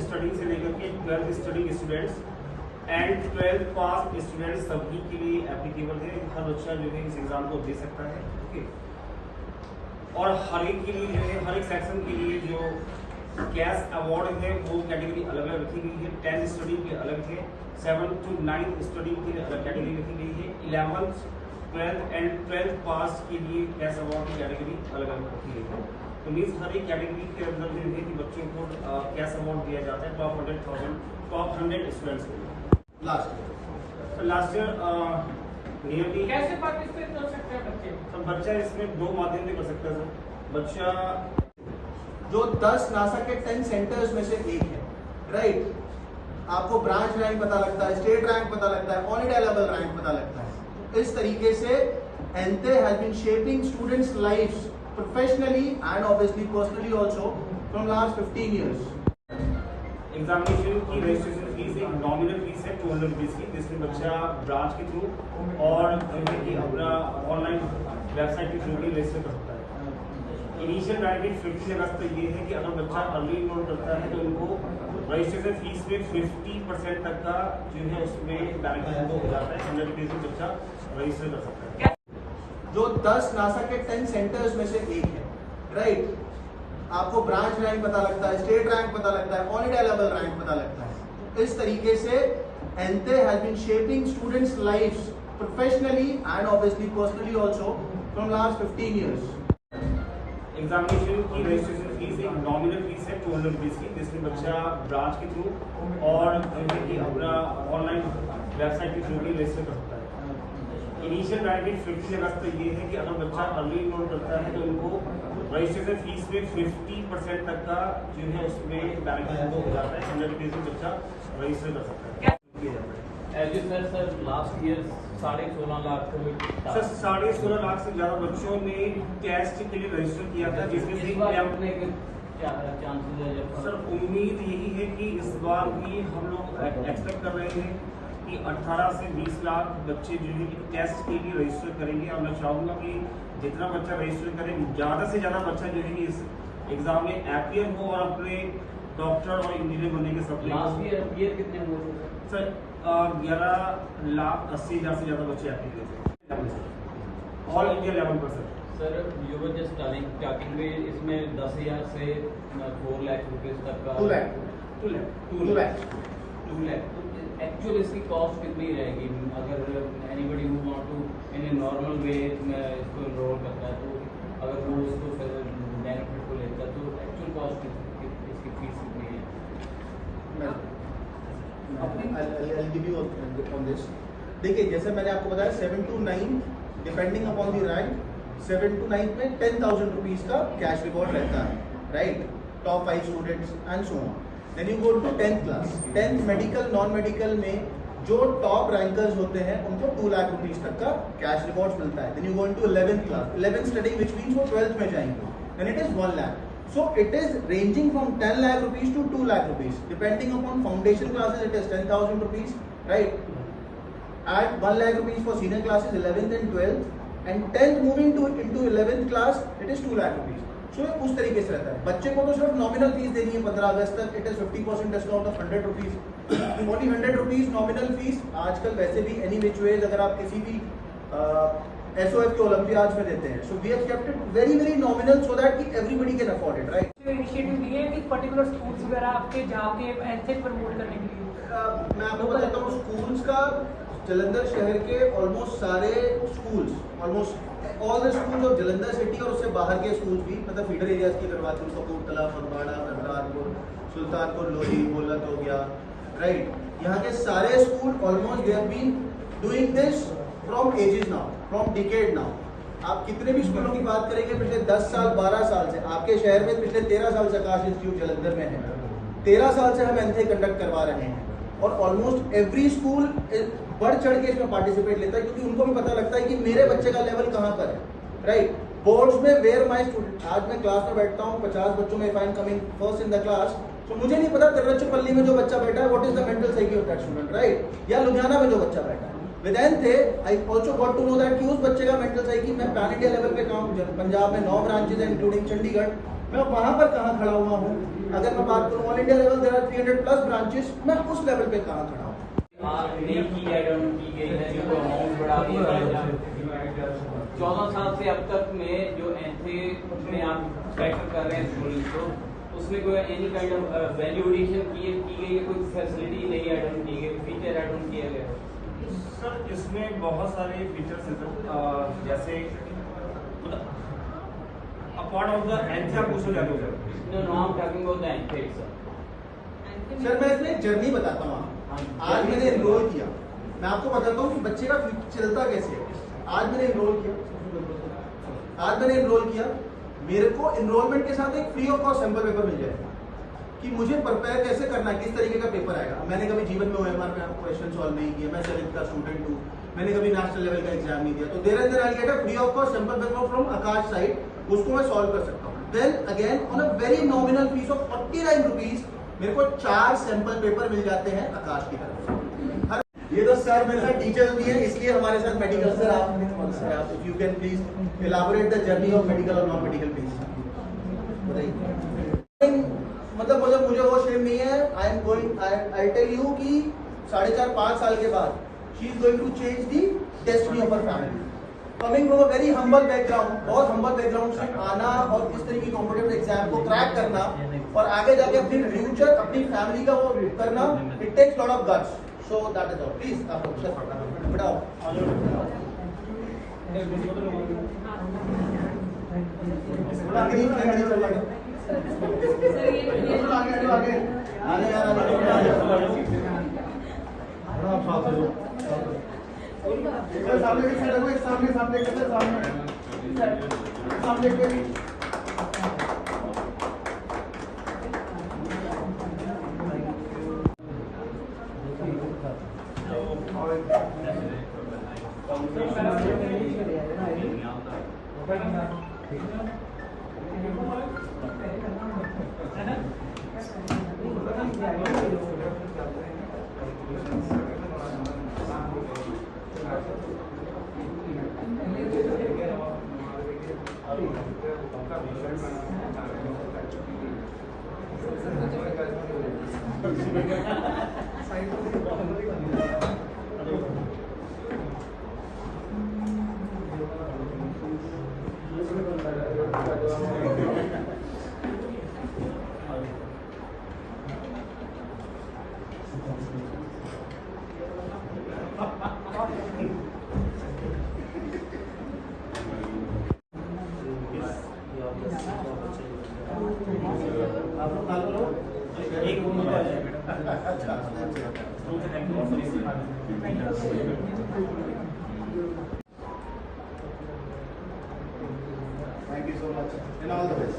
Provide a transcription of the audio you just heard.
Study से लेकर के 12th study students and 12th pass students सभी के लिए एप्लीकेबल है। हर बच्चा जो है इस एग्ज़ाम को दे सकता है। ओके, और हर एक के लिए जो है, हर एक सेक्शन के लिए जो कैश अवार्ड है वो कैटेगरी अलग अलग रखी गई है। 10th स्टडी के अलग है, 7th to 9th स्टडी के लिए अलग कैटेगरी रखी गई है। 11th 12th एंड 12th पास के लिए कैश अवार्ड की कैटेगरी अलग अलग रखी गई है। तो मीन्स हर एक कैटेगरी के अंदर जो है कि बच्चों को कैश अवार्ड दिया जाता है टॉप 100 स्टूडेंट्स को। लास्ट ईयर नियरली कैसे पार्टिसिपेट कर सकते हैं बच्चे? तो बच्चा इसमें दो माध्यम से कर सकता है सर। बच्चा जो 10 नासा के 10 सेंटर्स में से एक है, राइट। आपको ब्रांच रैंक पता लगता है, स्टेट रैंक पता लगता है, ऑल इंडिया लेवल रैंक पता लगता है। इस तरीके से ANTHE has been shaping students lives professionally and obviously personally also from last 15 years. Examination की रजिस्ट्रेशन फीस एक नॉमिनल फीस है 200 रुपीज़ की, जिसमें बच्चा ब्रांच के थ्रू और कि अपना ऑनलाइन वेबसाइट के थ्रू भी रजिस्टर कर सकता है। इनिशियल बेनिफिट 15 अगस्त तक ये है कि अगर बच्चा अर्ली इनरोल करता है तो उनको रजिस्ट्रेशन फीस में 50% तक का जो है उसमें बेनिफिट हो जाता है। 100 रुपीज़ में बच्चा रजिस्टर कर सकता है। जो 10 नासा के 10 सेंटर्स में से एक है, राइट। आपको ब्रांच रैंक पता लगता है, स्टेट रैंक पता लगता है, ऑल इंडिया लेवल रैंक पता लगता है। इस तरीके से ANTHE has been shaping students lives professionally and obviously personally also from last 15 years. Examination की रजिस्ट्रेशन फीस एक नॉमिनल फीस है 200 रुपीज़ की, जिसमें बच्चा ब्रांच के थ्रू और कि अपना ऑनलाइन वेबसाइट के थ्रू भी रजिस्टर कर सकता है। इनिशियल बेनिफिट 15 अगस्त तक ये है कि अगर बच्चा अर्ली इनरोल करता है तो उनको रजिस्ट्रेशन फीस में 50% तक का जो है उसमें बेनिफिट हो जाता है। 100 रुपीज़ में बच्चा रजिस्टर कर सकता है। किया जाता है sir last year 16.5 lakh sir 16.5 lakh से ज़्यादा बच्चों ने टेस्ट के लिए रजिस्टर किया था, जिसमें से क्या चांसेस है? सर उम्मीद यही है कि इस बार भी हम लोग एक्सपेक्ट कर रहे हैं कि 18 से 20 लाख बच्चे जो है कि टेस्ट के लिए रजिस्टर करेंगे। और मैं चाहूँगा कि जितना बच्चा रजिस्टर करे ज़्यादा से ज़्यादा बच्चा जो है कि इस एग्ज़ाम में अपीयर हो और अपने डॉक्टर और इंजीनियर बनने के सपने। लास्ट ईयर कितने हुए सर 11,80,000 से ज़्यादा बच्चे अपीयर थे ऑल इंडिया लेवल पर sir. You were just talking में इसमें 10,000 से 4 लाख रुपीज़ तक का 2 लाख। एक्चुअल इसकी कॉस्ट कितनी रहेगी? अगर anybody who want to in a normal way इसको एनरोल करता है तो अगर वो इसको बेनिफिट को लेता है तो एक्चुअल कॉस्ट इसकी फीस कितनी है? I'll give you on this. देखिए, जैसे मैंने आपको बताया 7 to 9 depending upon the rank, 7 to 9 में 10,000 रुपीज़ का कैश रिवॉर्ड रहता है, right. Top 5 students and so on. Then you go to 10th class. 10th medical non medical में जो टॉप रैंकर्स होते हैं उनको 2 लाख रुपीज़ तक का कैश रिवॉर्ड मिलता है। Then you go into 11th class. 11th study which means वो 12th में जाएंगे, then it is 1 lakh. So it is ranging from 10 lakh rupees to 2 lakh rupees. Depending upon foundation classes, it is 10,000 rupees, right? At 1 lakh rupees for senior classes, 11th and 12th, and 10th moving to into 11th class, it is 2 lakh rupees. So उस तरीके से रहता है। बच्चे को तो सिर्फ nominal fees देनी है 15 अगस्त तक। It is 50% discount of 100 rupees. Only 100 rupees nominal fees. आजकल वैसे भी एनी विच वेज अगर आप किसी भी SOF के ओलंपियाड्स में देते हैं, so we have kept it very very nominal so that कि everybody can afford it, right. Initiative लिए कि पर्टिकुलर स्कूल्स वगैरह आपके जाके ऐसे प्रमोट करने के लिए? मैं आपको बताता हूँ स्कूल्स का। जलंधर शहर के ऑलमोस्ट सारे schools, almost all the schools of Jalandhar city और उससे बाहर के स्कूल्स भी, मतलब फीडर एरियाज की अगर बात करूँ, कपूरथला, फगवाड़ा, करतारपुर, सुल्तानपुर लोधी, बोलत हो गया, राइट। यहाँ के सारे school almost they have been doing this from ages now, from decade now. आप कितने भी स्कूलों की बात करेंगे पिछले 10 साल 12 साल से, आपके शहर में पिछले 13 साल से आकाश इंस्टीट्यूट जलंधर में है, 13 साल से हम एंथे कंडक्ट करवा रहे हैं। और ऑलमोस्ट एवरी स्कूल बढ़ चढ़ के इसमें पार्टिसिपेट लेता है, क्योंकि उनको भी पता लगता है कि मेरे बच्चे का लेवल कहाँ पर है, राइट। बोर्ड्स में वेयर माई स्टूडेंट, आज मैं क्लास में बैठता हूँ 50 बच्चों में, if I am coming first in the class, तो मुझे नहीं पता तिरुचिरापल्ली में जो बच्चा बैठा है what is the mental psyche of that student, right, या लुधियाना में जो बच्चा बैठा है। With ANTHE I also got to know that कि उस बच्चे का मेंटल साइकी, मैं पैन इंडिया लेवल पे काम, पंजाब में 9 ब्रांचेज है इंक्लूडिंग चंडीगढ़, मैं वहां पर कहाँ खड़ा हुआ हूँ, अगर मैं बात करूँ all India level there are 300 plus branches, मैं उस लेवल पे कहाँ खड़ा हूँ। नई की ऐड ऑन की गई है जो अमाउंट बढ़ा दिया गया है 14 साल से अब तक में जो एंथे में आप ट्रैकर कर रहे हैं स्टूडेंट्स को, उसमें कोई any kind of value addition की गई है, कोई फैसिलिटी नई ऐड ऑन की गई, फीचर ऐड ऑन किया गया है? सर इसमें बहुत सारे फीचर्स हैं सर, जैसे अपार्ट ऑफ द एंथे आप पूछना चाहते हो sir? No, no, I'm talking about the ANTHE sir. Sir मैं इसमें जर्नी बताता हूँ आपको। आज मैंने एनरोल किया, मैं आपको बताता हूँ कि बच्चे का चलता कैसे है। आज मैंने एनरोल किया, मेरे को एनरोलमेंट के साथ एक free of cost sample paper मिल जाएगा कि मुझे प्रिपेयर कैसे करना है, किस तरीके का पेपर आएगा। मैंने कभी जीवन में OMR में क्वेश्चन सॉल्व नहीं किया, मैं 7th का स्टूडेंट हूँ, मैंने कभी नेशनल लेवल का एग्जाम नहीं दिया, तो there and there I get a free of cost sample paper from Aakash site, उसको मैं सॉल्व कर सकता हूँ। Then again on a very nominal fee of 49 rupees मेरे को 4 सैंपल पेपर मिल जाते हैं आकाश की तरफ से। ये तो सर मेरे साथ टीचर्स भी हैं, इसलिए हमारे साथ मेडिकल सर आप if you can please elaborate the journey of medical और नॉन मेडिकल पेशेंट बताइए। मतलब मुझे वो शेम नहीं है, आई टेल यू कि 4.5 साल के बाद she is going to change the destiny of her family. Coming from a very humble background, बहुत हम्बल बैकग्राउंड से आना और इस तरह की कॉम्पिटिटिव एग्जाम को क्रैक करना और आगे जाके अपनी फ्यूचर अपनी फैमिली का वो करना, it takes lot of guts. So that is all. Please आप सर बढ़ाओ। आगे सामने Thank you so much and all the best.